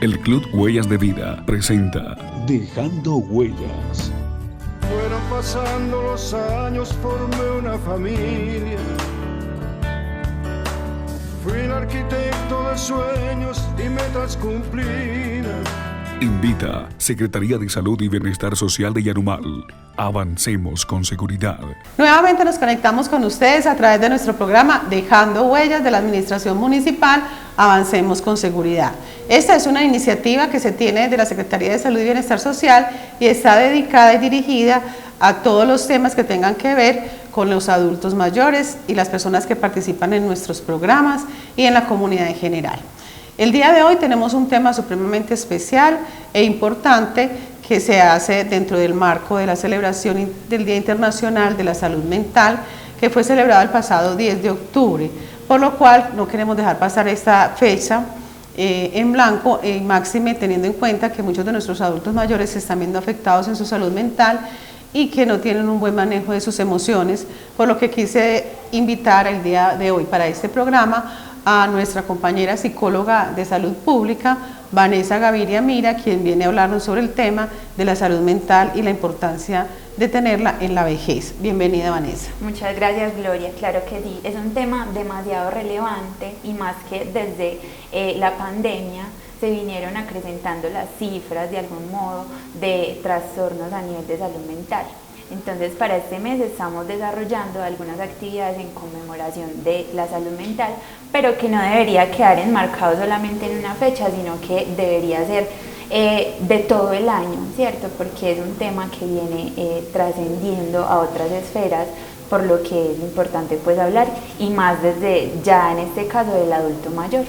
El Club Huellas de Vida presenta Dejando Huellas. Fueron pasando los años, formé una familia. Fui el arquitecto de sueños y metas cumplidas. Invita Secretaría de Salud y Bienestar Social de Yarumal. Avancemos con seguridad. Nuevamente nos conectamos con ustedes a través de nuestro programa Dejando Huellas de la Administración Municipal. Avancemos con seguridad. Esta es una iniciativa que se tiene de la Secretaría de Salud y Bienestar Social y está dedicada y dirigida a todos los temas que tengan que ver con los adultos mayores y las personas que participan en nuestros programas y en la comunidad en general. El día de hoy tenemos un tema supremamente especial e importante que se hace dentro del marco de la celebración del Día Internacional de la Salud Mental, que fue celebrado el pasado 10 de octubre, por lo cual no queremos dejar pasar esta fecha en blanco, máxime teniendo en cuenta que muchos de nuestros adultos mayores se están viendo afectados en su salud mental y que no tienen un buen manejo de sus emociones, por lo que quise invitar el día de hoy para este programa a nuestra compañera psicóloga de salud pública, Vanessa Gaviria Mira, quien viene a hablarnos sobre el tema de la salud mental y la importancia de tenerla en la vejez. Bienvenida, Vanessa. Muchas gracias, Gloria. Claro que sí, es un tema demasiado relevante y más que desde la pandemia se vinieron acrecentando las cifras de algún modo de trastornos a nivel de salud mental. Entonces, para este mes estamos desarrollando algunas actividades en conmemoración de la salud mental, pero que no debería quedar enmarcado solamente en una fecha, sino que debería ser de todo el año, ¿cierto? Porque es un tema que viene trascendiendo a otras esferas, por lo que es importante pues hablar, y más desde ya en este caso del adulto mayor.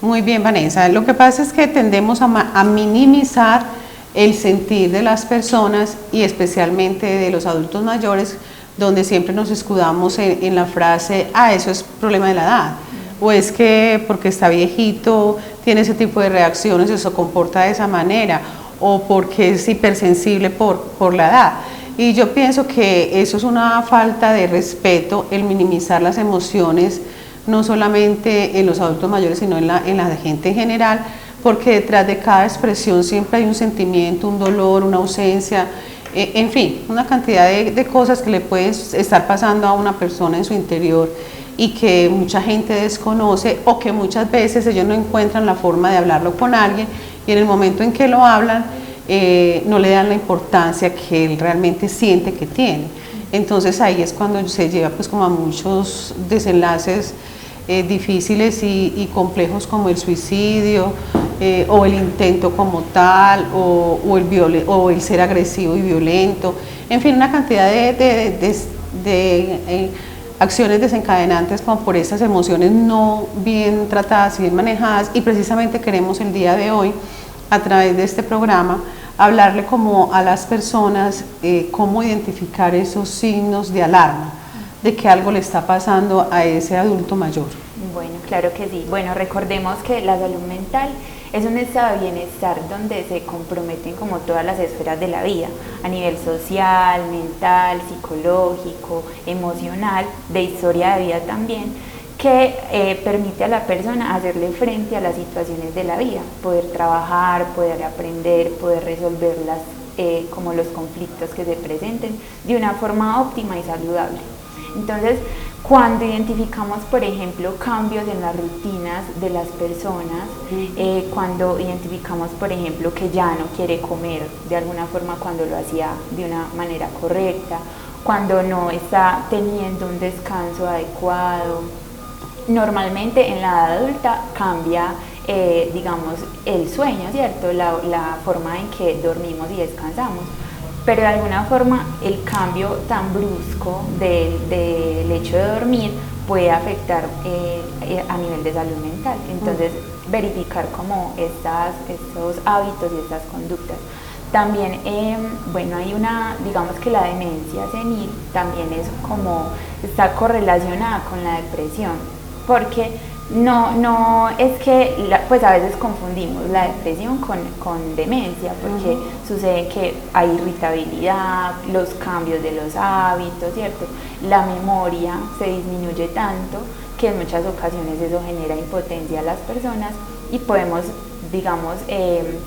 Muy bien, Vanessa. Lo que pasa es que tendemos a minimizar el sentir de las personas y especialmente de los adultos mayores, donde siempre nos escudamos en la frase, eso es problema de la edad, o es que porque está viejito tiene ese tipo de reacciones o se comporta de esa manera, o porque es hipersensible por la edad. Y yo pienso que eso es una falta de respeto, el minimizar las emociones, no solamente en los adultos mayores, sino en la gente en general, porque detrás de cada expresión siempre hay un sentimiento, un dolor, una ausencia, en fin, una cantidad de cosas que le pueden estar pasando a una persona en su interior y que mucha gente desconoce o que muchas veces ellos no encuentran la forma de hablarlo con alguien y en el momento en que lo hablan no le dan la importancia que él realmente siente que tiene. Entonces ahí es cuando se lleva pues como a muchos desenlaces difíciles y complejos como el suicidio o el intento como tal o el ser agresivo y violento, en fin, una cantidad de acciones desencadenantes como por esas emociones no bien tratadas y bien manejadas, y precisamente queremos el día de hoy a través de este programa hablarle como a las personas cómo identificar esos signos de alarma de que algo le está pasando a ese adulto mayor. Bueno, claro que sí. Bueno, recordemos que la salud mental es un estado de bienestar donde se comprometen como todas las esferas de la vida, a nivel social, mental, psicológico, emocional, de historia de vida también, que permite a la persona hacerle frente a las situaciones de la vida, poder trabajar, poder aprender, poder resolverlas como los conflictos que se presenten de una forma óptima y saludable. Entonces, cuando identificamos, por ejemplo, cambios en las rutinas de las personas, cuando identificamos, por ejemplo, que ya no quiere comer de alguna forma cuando lo hacía de una manera correcta, cuando no está teniendo un descanso adecuado, normalmente en la edad adulta cambia, digamos, el sueño, ¿cierto? La forma en que dormimos y descansamos. Pero de alguna forma el cambio tan brusco del hecho de dormir puede afectar a nivel de salud mental. Entonces, verificar como estos hábitos y estas conductas. También, bueno, hay digamos que la demencia senil también está correlacionada con la depresión, porque no es que, pues a veces confundimos la depresión con demencia, porque sucede que hay irritabilidad, los cambios de los hábitos, ¿cierto? La memoria se disminuye tanto que en muchas ocasiones eso genera impotencia a las personas y podemos digamos,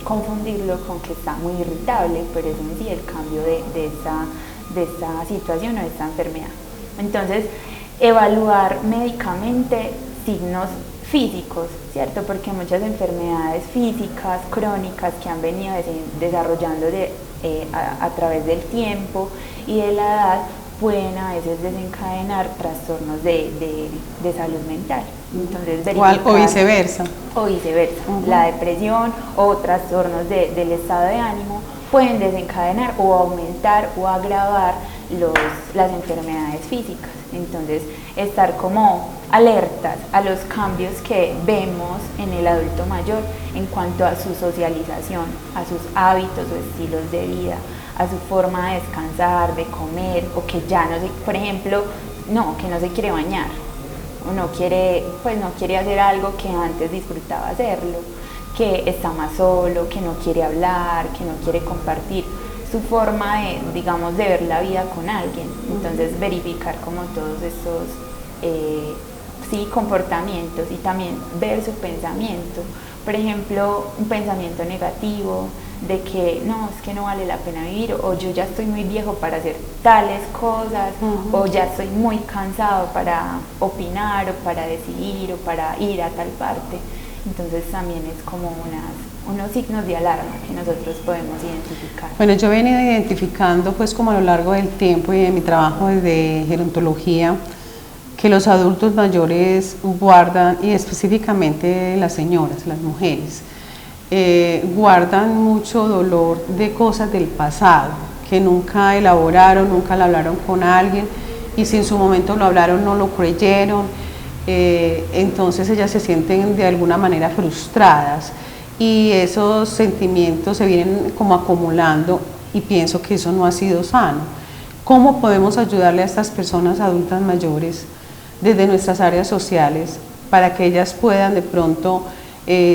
confundirlo con que está muy irritable, pero es en sí el cambio de esta situación o de esta enfermedad. Entonces, evaluar médicamente signos físicos, ¿cierto? Porque muchas enfermedades físicas, crónicas, que han venido desarrollando a través del tiempo y de la edad, pueden a veces desencadenar trastornos de salud mental. Entonces, igual, o viceversa. O viceversa. La depresión o trastornos del estado de ánimo pueden desencadenar o aumentar o agravar las enfermedades físicas. Entonces, estar como alertas a los cambios que vemos en el adulto mayor en cuanto a su socialización, a sus hábitos o estilos de vida, a su forma de descansar, de comer, o que ya no se, por ejemplo, que no se quiere bañar, o no quiere hacer algo que antes disfrutaba hacerlo, que está más solo, que no quiere hablar, que no quiere compartir su forma de ver la vida con alguien. Entonces, verificar como todos estos comportamientos, y también ver su pensamiento. Por ejemplo, un pensamiento negativo de que es que no vale la pena vivir, o yo ya estoy muy viejo para hacer tales cosas, o ya estoy muy cansado para opinar, o para decidir, o para ir a tal parte. Entonces también es como unos signos de alarma que nosotros podemos identificar. Bueno, yo he venido identificando pues como a lo largo del tiempo y de mi trabajo desde gerontología, que los adultos mayores guardan, y específicamente las señoras, las mujeres, guardan mucho dolor de cosas del pasado, que nunca elaboraron, nunca lo hablaron con alguien, y si en su momento lo hablaron no lo creyeron. Entonces ellas se sienten de alguna manera frustradas, y esos sentimientos se vienen como acumulando, y pienso que eso no ha sido sano. ¿Cómo podemos ayudarle a estas personas adultas mayores desde nuestras áreas sociales para que ellas puedan de pronto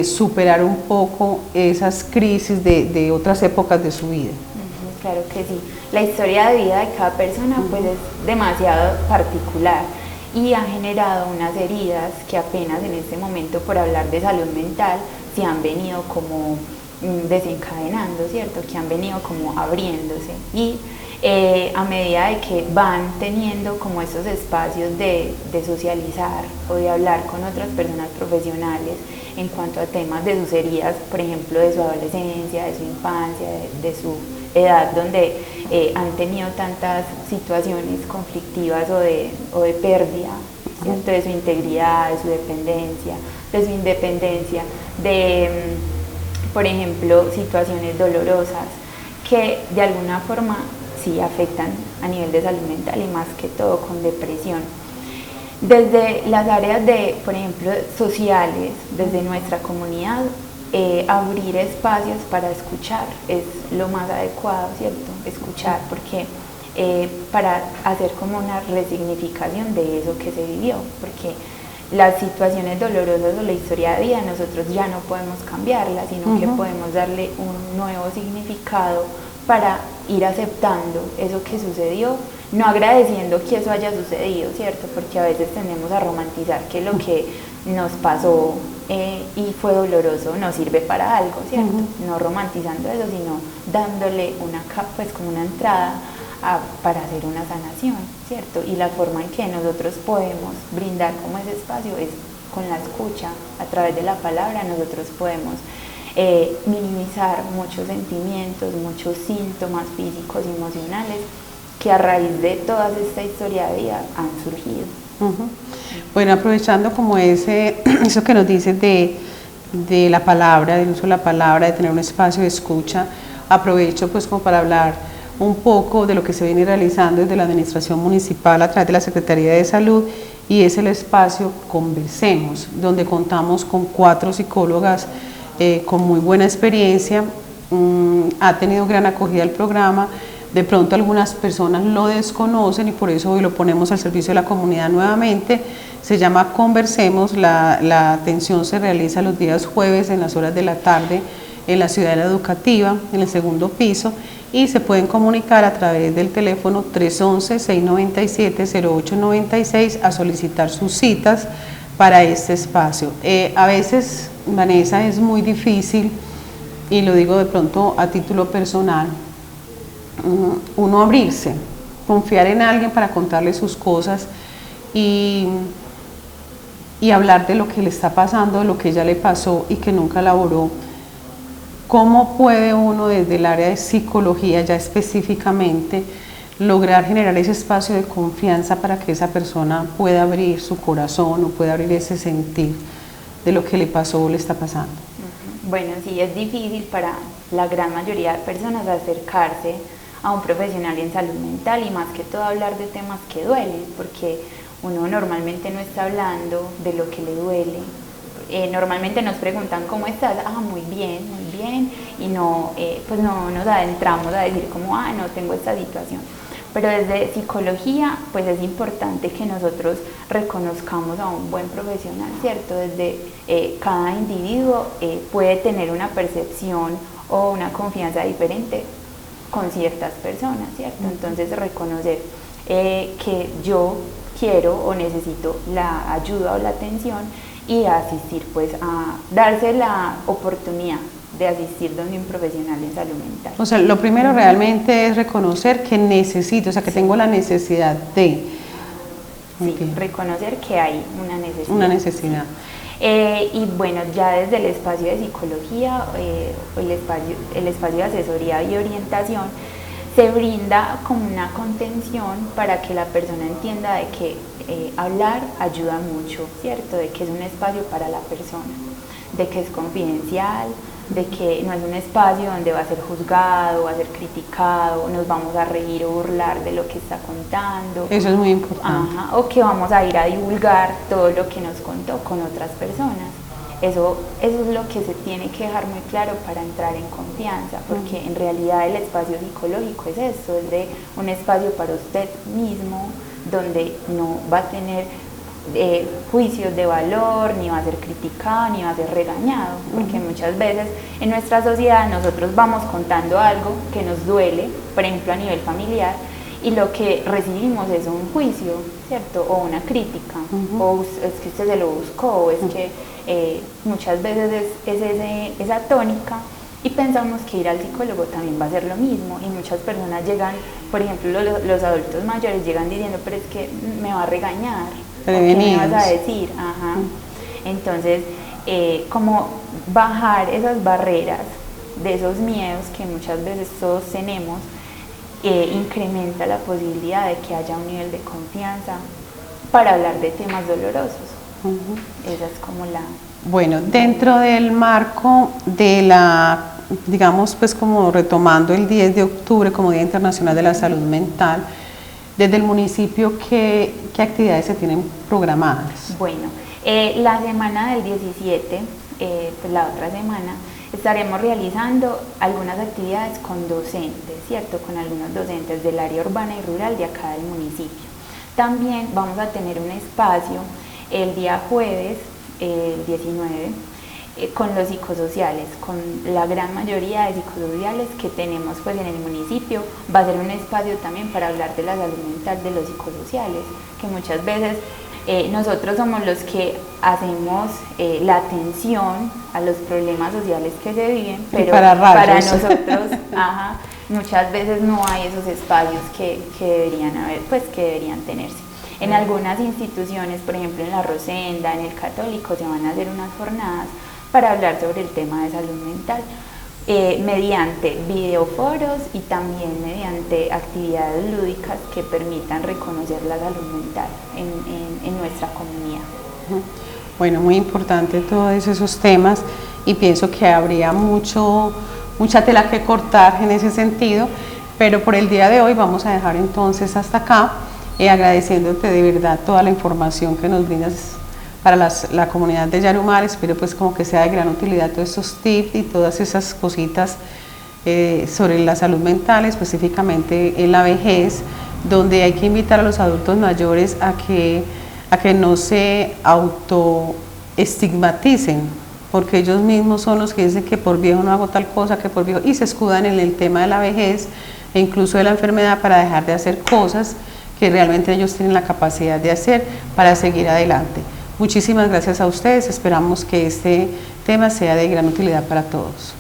superar un poco esas crisis de otras épocas de su vida? Claro que sí. La historia de vida de cada persona pues es demasiado particular y ha generado unas heridas que apenas en este momento, por hablar de salud mental, se han venido como desencadenando, ¿cierto? Que han venido como abriéndose, y a medida de que van teniendo como estos espacios de socializar o de hablar con otras personas profesionales en cuanto a temas de sus heridas, por ejemplo, de su adolescencia, de su infancia, de su edad, donde han tenido tantas situaciones conflictivas o de pérdida, ¿cierto? De su integridad, de su dependencia, de su independencia, por ejemplo, situaciones dolorosas que de alguna forma sí afectan a nivel de salud mental, y más que todo con depresión. Desde las áreas por ejemplo, sociales, desde nuestra comunidad, abrir espacios para escuchar es lo más adecuado, ¿cierto? Escuchar, porque para hacer como una resignificación de eso que se vivió, porque las situaciones dolorosas o la historia de vida nosotros ya no podemos cambiarla, sino que podemos darle un nuevo significado para ir aceptando eso que sucedió, no agradeciendo que eso haya sucedido, ¿cierto? Porque a veces tendemos a romantizar que lo que nos pasó y fue doloroso no sirve para algo, ¿cierto? No romantizando eso, sino dándole como una entrada para hacer una sanación, ¿cierto? Y la forma en que nosotros podemos brindar como ese espacio es con la escucha. A través de la palabra nosotros podemos minimizar muchos sentimientos, muchos síntomas físicos y emocionales que a raíz de toda esta historia de vida han surgido. Bueno, aprovechando como eso que nos dices de la palabra, del uso de la palabra, de tener un espacio de escucha, aprovecho pues como para hablar un poco de lo que se viene realizando desde la administración municipal a través de la Secretaría de Salud, y es el espacio Conversemos, donde contamos con 4 psicólogas con muy buena experiencia. Ha tenido gran acogida el programa. De pronto algunas personas lo desconocen y por eso hoy lo ponemos al servicio de la comunidad nuevamente. Se llama Conversemos, la atención se realiza los días jueves en las horas de la tarde en la Ciudadela Educativa, en el 2º piso, y se pueden comunicar a través del teléfono 311-697-0896 a solicitar sus citas para este espacio. A veces, Vanessa, es muy difícil, y lo digo de pronto a título personal, uno abrirse, confiar en alguien para contarle sus cosas y hablar de lo que le está pasando, de lo que ya le pasó y que nunca elaboró. ¿Cómo puede uno desde el área de psicología ya específicamente lograr generar ese espacio de confianza para que esa persona pueda abrir su corazón o pueda abrir ese sentir de lo que le pasó o le está pasando? Bueno, sí, es difícil para la gran mayoría de personas acercarse a un profesional en salud mental y más que todo hablar de temas que duelen, porque uno normalmente no está hablando de lo que le duele. Normalmente nos preguntan ¿cómo estás? Muy bien, y no, pues no nos adentramos a decir como, no tengo esta situación. Pero desde psicología, pues es importante que nosotros reconozcamos a un buen profesional, ¿cierto? Desde cada individuo puede tener una percepción o una confianza diferente con ciertas personas, ¿cierto? Entonces reconocer que yo quiero o necesito la ayuda o la atención y asistir, pues a darse la oportunidad de asistir donde un profesional en salud mental. O sea, lo primero realmente es reconocer que necesito, o sea, que tengo la necesidad de... Sí, reconocer que hay una necesidad. Una necesidad. Y bueno, ya desde el espacio de psicología, el espacio de asesoría y orientación, se brinda como una contención para que la persona entienda de que hablar ayuda mucho, ¿cierto? De que es un espacio para la persona, de que es confidencial, de que no es un espacio donde va a ser juzgado, va a ser criticado, nos vamos a reír o burlar de lo que está contando. Eso es muy importante. O que vamos a ir a divulgar todo lo que nos contó con otras personas. Eso es lo que se tiene que dejar muy claro para entrar en confianza, porque en realidad el espacio psicológico es eso, es de un espacio para usted mismo, donde no va a tener juicios de valor, ni va a ser criticado, ni va a ser regañado, porque muchas veces en nuestra sociedad nosotros vamos contando algo que nos duele, por ejemplo a nivel familiar, y lo que recibimos es un juicio, ¿cierto? O una crítica, o es que usted se lo buscó, o es que muchas veces es esa tónica, y pensamos que ir al psicólogo también va a ser lo mismo, y muchas personas llegan, por ejemplo los adultos mayores llegan diciendo, pero es que me va a regañar, ¿qué me vas a decir? Entonces, como bajar esas barreras de esos miedos que muchas veces todos tenemos, incrementa la posibilidad de que haya un nivel de confianza para hablar de temas dolorosos. Esa es como la... Bueno, dentro del marco de la, digamos, pues como retomando el 10 de octubre como Día Internacional de la Salud Mental, desde el municipio, ¿qué actividades se tienen programadas? Bueno, la semana del 17, pues la otra semana, estaremos realizando algunas actividades con docentes, ¿cierto? Con algunos docentes del área urbana y rural de acá del municipio. También vamos a tener un espacio el día jueves, el 19, con los psicosociales, con la gran mayoría de psicosociales que tenemos pues en el municipio. Va a ser un espacio también para hablar de la salud mental de los psicosociales, que muchas veces nosotros somos los que hacemos la atención a los problemas sociales que se viven, pero para nosotros muchas veces no hay esos espacios que deberían haber, pues que deberían tenerse. En algunas instituciones, por ejemplo en la Rosenda, en el Católico, se van a hacer unas jornadas para hablar sobre el tema de salud mental, mediante videoforos y también mediante actividades lúdicas que permitan reconocer la salud mental en nuestra comunidad. Bueno, muy importante todos esos temas, y pienso que habría mucha tela que cortar en ese sentido, pero por el día de hoy vamos a dejar entonces hasta acá, agradeciéndote de verdad toda la información que nos brindas para la comunidad de Yarumar. Espero pues como que sea de gran utilidad todos estos tips y todas esas cositas sobre la salud mental, específicamente en la vejez, donde hay que invitar a los adultos mayores a que no se autoestigmaticen, porque ellos mismos son los que dicen que por viejo no hago tal cosa, que por viejo, y se escudan en el tema de la vejez e incluso de la enfermedad para dejar de hacer cosas que realmente ellos tienen la capacidad de hacer para seguir adelante. Muchísimas gracias a ustedes, esperamos que este tema sea de gran utilidad para todos.